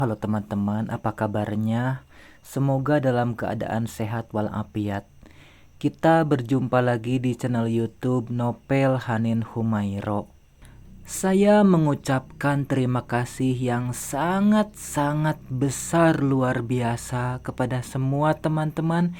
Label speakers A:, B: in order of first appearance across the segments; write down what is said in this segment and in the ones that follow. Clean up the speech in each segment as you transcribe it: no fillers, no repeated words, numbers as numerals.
A: Halo teman-teman, apa kabarnya? Semoga dalam keadaan sehat walafiat. Kita berjumpa lagi di channel YouTube Nopel Hanin Humairo. Saya mengucapkan terima kasih yang sangat-sangat besar luar biasa kepada semua teman-teman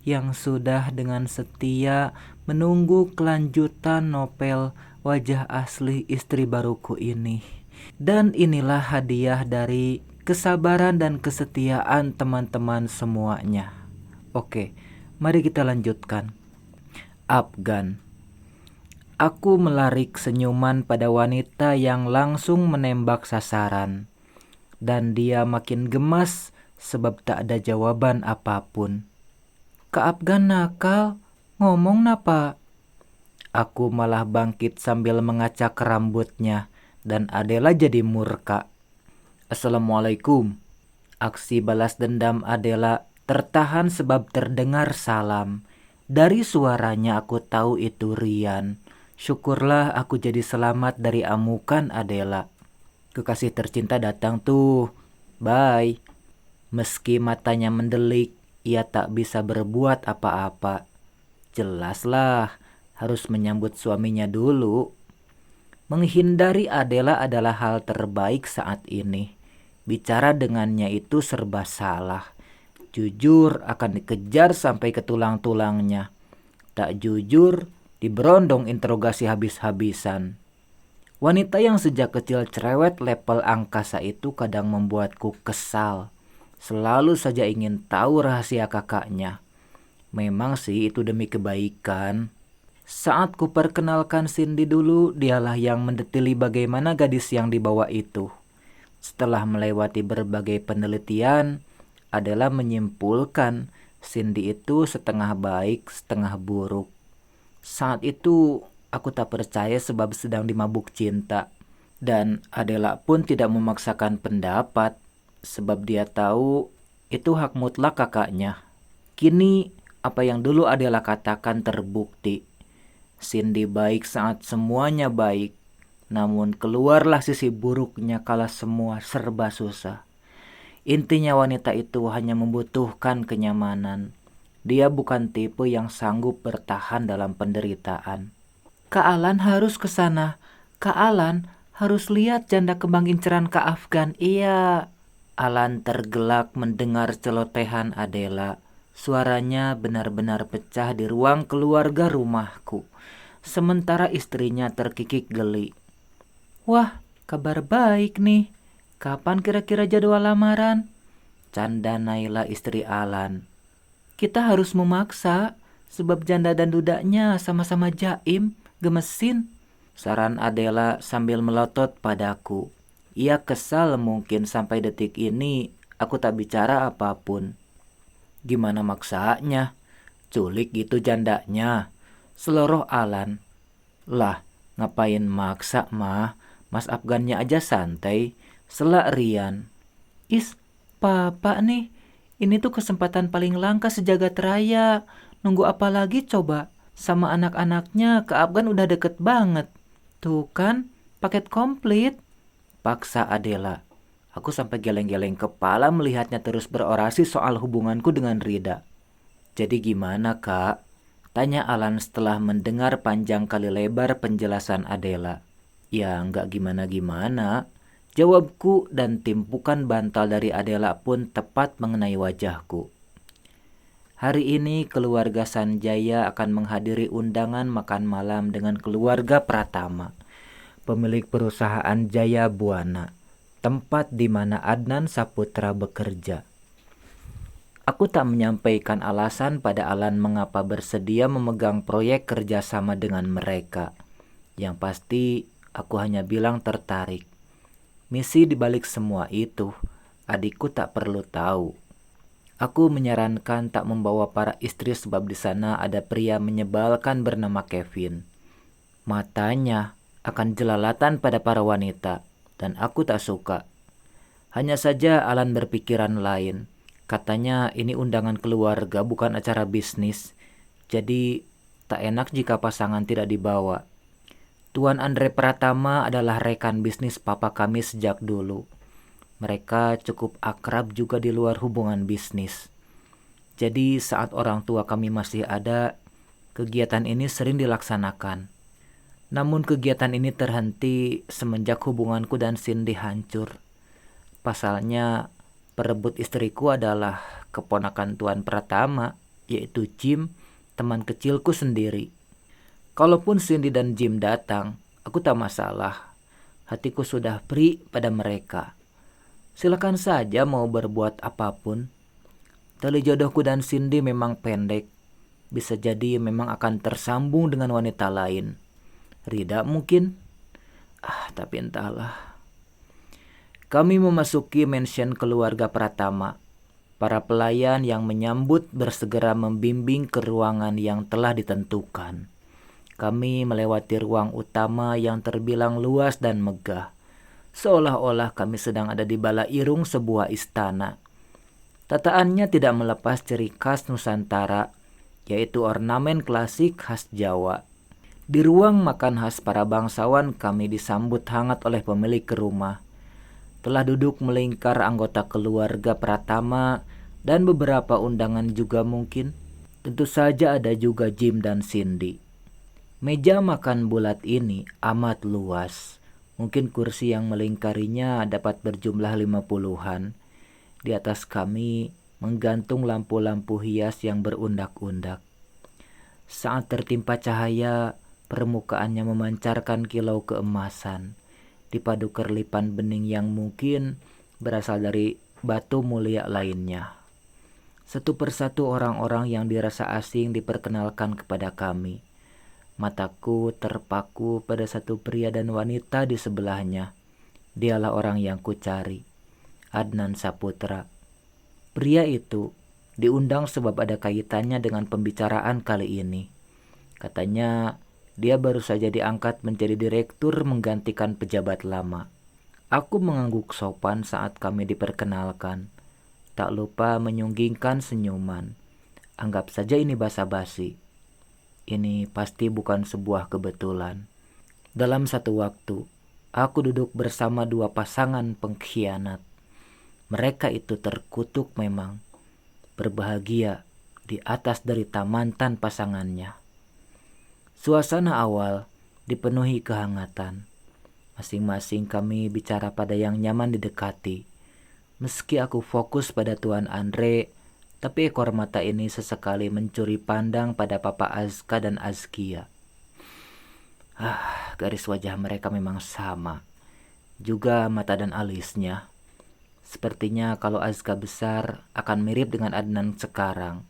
A: yang sudah dengan setia menunggu kelanjutan novel Wajah Asli Istri Baruku ini. Dan inilah hadiah dari kesabaran dan kesetiaan teman-teman semuanya. Oke, mari kita lanjutkan. Afgan. Aku melarik senyuman pada wanita yang langsung menembak sasaran. Dan dia makin gemas sebab tak ada jawaban apapun. Kak Afgan nakal, ngomong napa? Aku malah bangkit sambil mengacak rambutnya dan Adela jadi murka. Assalamualaikum. Aksi balas dendam Adela tertahan sebab terdengar salam. Dari suaranya aku tahu itu Rian. Syukurlah aku jadi selamat dari amukan Adela. Kekasih tercinta datang tuh. Bye. Meski matanya mendelik, ia tak bisa berbuat apa-apa. Jelaslah, harus menyambut suaminya dulu. Menghindari Adela adalah hal terbaik saat ini. Bicara dengannya itu serba salah. Jujur akan dikejar sampai ke tulang-tulangnya. Tak jujur, diberondong interogasi habis-habisan. Wanita yang sejak kecil cerewet level angkasa itu kadang membuatku kesal. Selalu saja ingin tahu rahasia kakaknya. Memang sih itu demi kebaikan. Saat ku perkenalkan Cindy dulu, dialah yang mendetili bagaimana gadis yang dibawa itu. Setelah melewati berbagai penelitian, adalah menyimpulkan Cindy itu setengah baik, setengah buruk. Saat itu aku tak percaya sebab sedang dimabuk cinta. Dan Adela pun tidak memaksakan pendapat sebab dia tahu itu hak mutlak kakaknya. Kini apa yang dulu Adela katakan terbukti. Cindy baik saat semuanya baik. Namun keluarlah sisi buruknya kala semua serba susah. Intinya wanita itu hanya membutuhkan kenyamanan. Dia bukan tipe yang sanggup bertahan dalam penderitaan. Kak Alan harus ke sana. Kak Alan harus lihat janda kembang inceran Kak Afgan. Iya. Alan tergelak mendengar celotehan Adela. Suaranya benar-benar pecah di ruang keluarga rumahku. Sementara istrinya terkikik geli. Wah, kabar baik nih. Kapan kira-kira jadwal lamaran? Canda Naila istri Alan. Kita harus memaksa, sebab janda dan dudaknya sama-sama jaim, gemesin. Saran Adela sambil melotot padaku. Ia kesal mungkin sampai detik ini aku tak bicara apapun. Gimana maksanya? Culik gitu jandanya. Seloroh Alan. Lah, ngapain maksa mah? Mas Afgannya aja santai. Selak Rian. Is, papa nih. Ini tuh kesempatan paling langka sejagat raya. Nunggu apa lagi coba? Sama anak-anaknya ke Afgan udah deket banget. Tuh kan, paket komplit. Paksa Adela. Aku sampai geleng-geleng kepala melihatnya terus berorasi soal hubunganku dengan Rida. Jadi gimana kak? Tanya Alan setelah mendengar panjang kali lebar penjelasan Adela. Ya nggak gimana-gimana. Jawabku dan timpukan bantal dari Adela pun tepat mengenai wajahku. Hari ini keluarga Sanjaya akan menghadiri undangan makan malam dengan keluarga Pratama, pemilik perusahaan Jaya Buana, tempat di mana Adnan Saputra bekerja. Aku tak menyampaikan alasan pada Alan mengapa bersedia memegang proyek kerjasama dengan mereka. Yang pasti aku hanya bilang tertarik. Misi dibalik semua itu, adikku tak perlu tahu. Aku menyarankan tak membawa para istri sebab di sana ada pria menyebalkan bernama Kevin. Matanya akan jelalatan pada para wanita dan aku tak suka. Hanya saja Alan berpikiran lain. Katanya ini undangan keluarga bukan acara bisnis. Jadi tak enak jika pasangan tidak dibawa. Tuan Andre Pratama adalah rekan bisnis papa kami sejak dulu. Mereka cukup akrab juga di luar hubungan bisnis. Jadi saat orang tua kami masih ada, kegiatan ini sering dilaksanakan. Namun kegiatan ini terhenti semenjak hubunganku dan Cindy hancur. Pasalnya, perebut istriku adalah keponakan Tuan Pratama, yaitu Jim, teman kecilku sendiri. Kalaupun Cindy dan Jim datang, aku tak masalah. Hatiku sudah free pada mereka. Silakan saja mau berbuat apapun. Tali jodohku dan Cindy memang pendek. Bisa jadi memang akan tersambung dengan wanita lain. Rida mungkin? Tapi entahlah. Kami memasuki mansion keluarga Pratama. Para pelayan yang menyambut bersegera membimbing ke ruangan yang telah ditentukan. Kami melewati ruang utama yang terbilang luas dan megah. Seolah-olah kami sedang ada di balairung sebuah istana. Tataannya tidak melepas ciri khas Nusantara, yaitu ornamen klasik khas Jawa. Di ruang makan khas para bangsawan kami disambut hangat oleh pemilik rumah. Telah duduk melingkar anggota keluarga Pratama dan beberapa undangan juga mungkin. Tentu saja ada juga Jim dan Cindy. Meja makan bulat ini amat luas. Mungkin kursi yang melingkarinya dapat berjumlah 50-an. Di atas kami menggantung lampu-lampu hias yang berundak-undak. Saat tertimpa cahaya, permukaannya memancarkan kilau keemasan. Dipadu kerlipan bening yang mungkin berasal dari batu mulia lainnya. Satu persatu orang-orang yang dirasa asing diperkenalkan kepada kami. Mataku terpaku pada satu pria dan wanita di sebelahnya. Dialah orang yang kucari, Adnan Saputra. Pria itu diundang sebab ada kaitannya dengan pembicaraan kali ini. Katanya dia baru saja diangkat menjadi direktur menggantikan pejabat lama. Aku mengangguk sopan saat kami diperkenalkan. Tak lupa menyunggingkan senyuman. Anggap saja ini basa-basi. Ini pasti bukan sebuah kebetulan. Dalam satu waktu, aku duduk bersama dua pasangan pengkhianat. Mereka itu terkutuk memang, berbahagia di atas derita mantan pasangannya. Suasana awal dipenuhi kehangatan. Masing-masing kami bicara pada yang nyaman didekati. Meski aku fokus pada Tuan Andre, tapi ekor mata ini sesekali mencuri pandang pada Papa Azka dan Azkia. Garis wajah mereka memang sama. Juga mata dan alisnya. Sepertinya kalau Azka besar akan mirip dengan Adnan sekarang.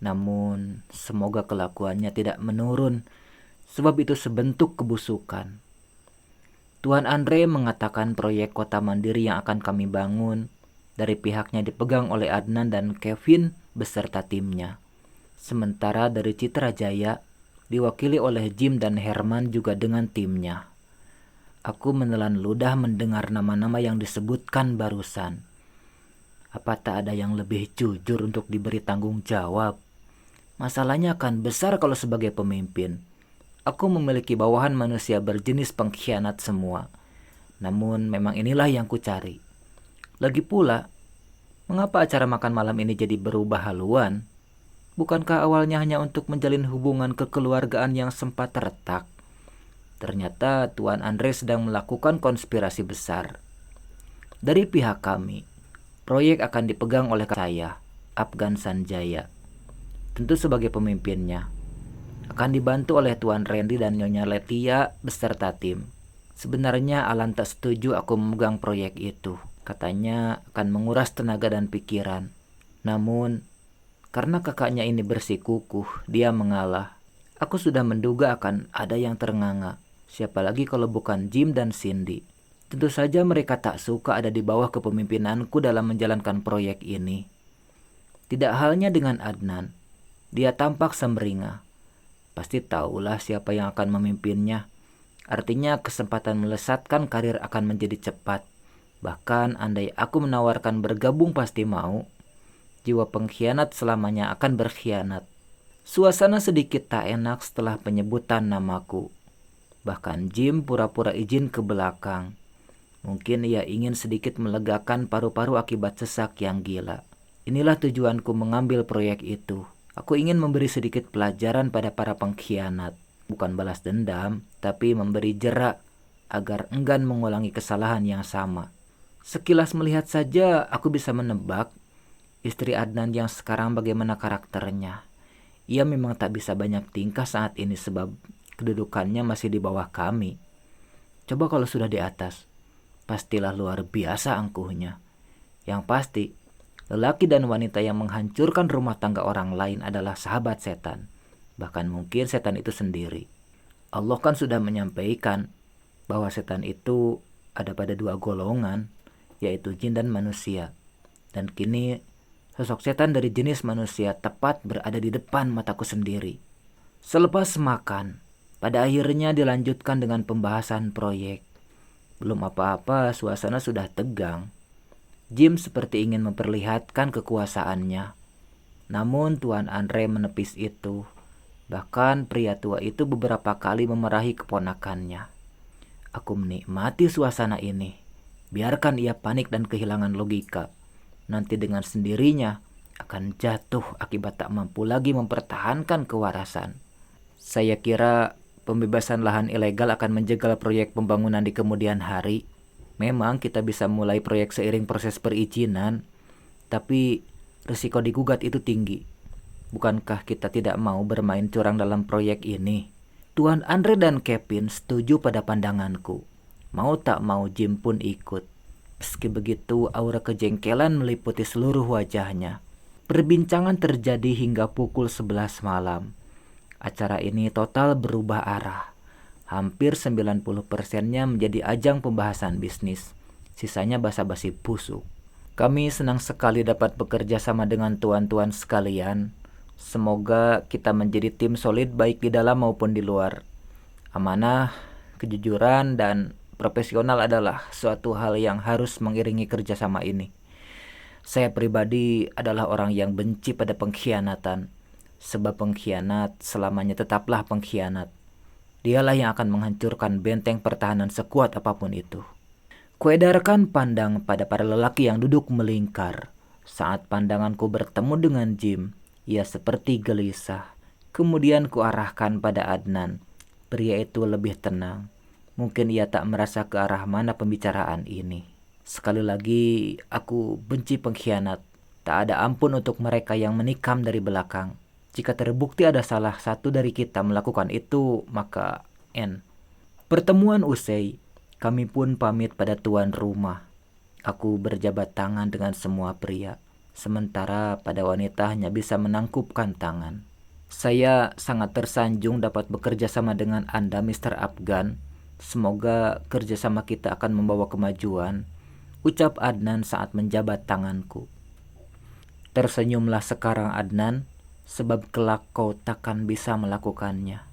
A: Namun semoga kelakuannya tidak menurun, sebab itu sebentuk kebusukan. Tuan Andre mengatakan proyek kota mandiri yang akan kami bangun dari pihaknya dipegang oleh Adnan dan Kevin beserta timnya. Sementara dari Citra Jaya diwakili oleh Jim dan Herman juga dengan timnya. Aku menelan ludah mendengar nama-nama yang disebutkan barusan. Apa tak ada yang lebih jujur untuk diberi tanggung jawab? Masalahnya akan besar kalau sebagai pemimpin. Aku memiliki bawahan manusia berjenis pengkhianat semua. Namun memang inilah yang kucari. Lagi pula, mengapa acara makan malam ini jadi berubah haluan? Bukankah awalnya hanya untuk menjalin hubungan kekeluargaan yang sempat retak? Ternyata Tuan Andre sedang melakukan konspirasi besar. Dari pihak kami, proyek akan dipegang oleh saya, Afgan Sanjaya. Tentu sebagai pemimpinnya. Akan dibantu oleh Tuan Randy dan Nyonya Letia beserta tim. Sebenarnya Alan tak setuju aku memegang proyek itu. Katanya akan menguras tenaga dan pikiran. Namun, karena kakaknya ini bersikukuh, dia mengalah. Aku sudah menduga akan ada yang ternganga. Siapa lagi kalau bukan Jim dan Cindy. Tentu saja mereka tak suka ada di bawah kepemimpinanku dalam menjalankan proyek ini. Tidak halnya dengan Adnan. Dia tampak semringah. Pasti tahulah siapa yang akan memimpinnya. Artinya kesempatan melesatkan karir akan menjadi cepat. Bahkan andai aku menawarkan bergabung pasti mau. Jiwa pengkhianat selamanya akan berkhianat. Suasana sedikit tak enak setelah penyebutan namaku. Bahkan Jim pura-pura izin ke belakang. Mungkin ia ingin sedikit melegakan paru-paru akibat sesak yang gila. Inilah tujuanku mengambil proyek itu. Aku ingin memberi sedikit pelajaran pada para pengkhianat. Bukan balas dendam, tapi memberi jerak agar enggan mengulangi kesalahan yang sama. Sekilas melihat saja aku bisa menebak istri Adnan yang sekarang bagaimana karakternya. Ia memang tak bisa banyak tingkah saat ini sebab kedudukannya masih di bawah kami. Coba kalau sudah di atas, pastilah luar biasa angkuhnya. Yang pasti, lelaki dan wanita yang menghancurkan rumah tangga orang lain adalah sahabat setan. Bahkan mungkin setan itu sendiri. Allah kan sudah menyampaikan bahwa setan itu ada pada dua golongan, yaitu jin dan manusia. Dan kini sosok setan dari jenis manusia tepat berada di depan mataku sendiri. Selepas makan, pada akhirnya dilanjutkan dengan pembahasan proyek. Belum apa-apa, suasana sudah tegang. Jim seperti ingin memperlihatkan kekuasaannya. Namun Tuan Andre menepis itu. Bahkan pria tua itu beberapa kali memarahi keponakannya. Aku menikmati suasana ini. Biarkan ia panik dan kehilangan logika. Nanti dengan sendirinya akan jatuh akibat tak mampu lagi mempertahankan kewarasan. Saya kira pembebasan lahan ilegal akan menjegal proyek pembangunan di kemudian hari. Memang kita bisa mulai proyek seiring proses perizinan, tapi risiko digugat itu tinggi. Bukankah kita tidak mau bermain curang dalam proyek ini? Tuan Andre dan Kevin setuju pada pandanganku. Mau tak mau Jim pun ikut. Meski begitu, aura kejengkelan meliputi seluruh wajahnya. Perbincangan terjadi hingga pukul 11 malam. Acara ini total berubah arah. Hampir 90%-nya menjadi ajang pembahasan bisnis. Sisanya basa-basi busuk. Kami senang sekali dapat bekerja sama dengan tuan-tuan sekalian. Semoga kita menjadi tim solid baik di dalam maupun di luar. Amanah, kejujuran, dan profesional adalah suatu hal yang harus mengiringi kerjasama ini. Saya pribadi adalah orang yang benci pada pengkhianatan. Sebab pengkhianat selamanya tetaplah pengkhianat. Dialah yang akan menghancurkan benteng pertahanan sekuat apapun itu. Kuedarkan pandang pada para lelaki yang duduk melingkar. Saat pandanganku bertemu dengan Jim, ia seperti gelisah. Kemudian kuarahkan pada Adnan. Pria itu lebih tenang. Mungkin ia tak merasa ke arah mana pembicaraan ini. Sekali lagi, aku benci pengkhianat. Tak ada ampun untuk mereka yang menikam dari belakang. Jika terbukti ada salah satu dari kita melakukan itu, maka N. Pertemuan usai, kami pun pamit pada tuan rumah. Aku berjabat tangan dengan semua pria. Sementara pada wanita hanya bisa menangkupkan tangan. Saya sangat tersanjung dapat bekerja sama dengan Anda, Mr. Afgan. Semoga kerjasama kita akan membawa kemajuan, ucap Adnan saat menjabat tanganku. Tersenyumlah sekarang Adnan, sebab kelak kau takkan bisa melakukannya.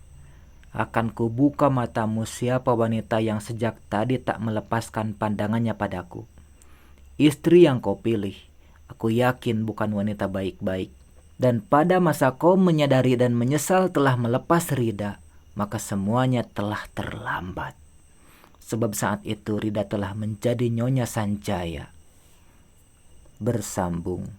A: Akan kubuka matamu siapa wanita yang sejak tadi tak melepaskan pandangannya padaku. Istri yang kau pilih, aku yakin bukan wanita baik-baik. Dan pada masa kau menyadari dan menyesal telah melepas Rida, maka semuanya telah terlambat. Sebab saat itu Rida telah menjadi Nyonya Sanjaya. Bersambung.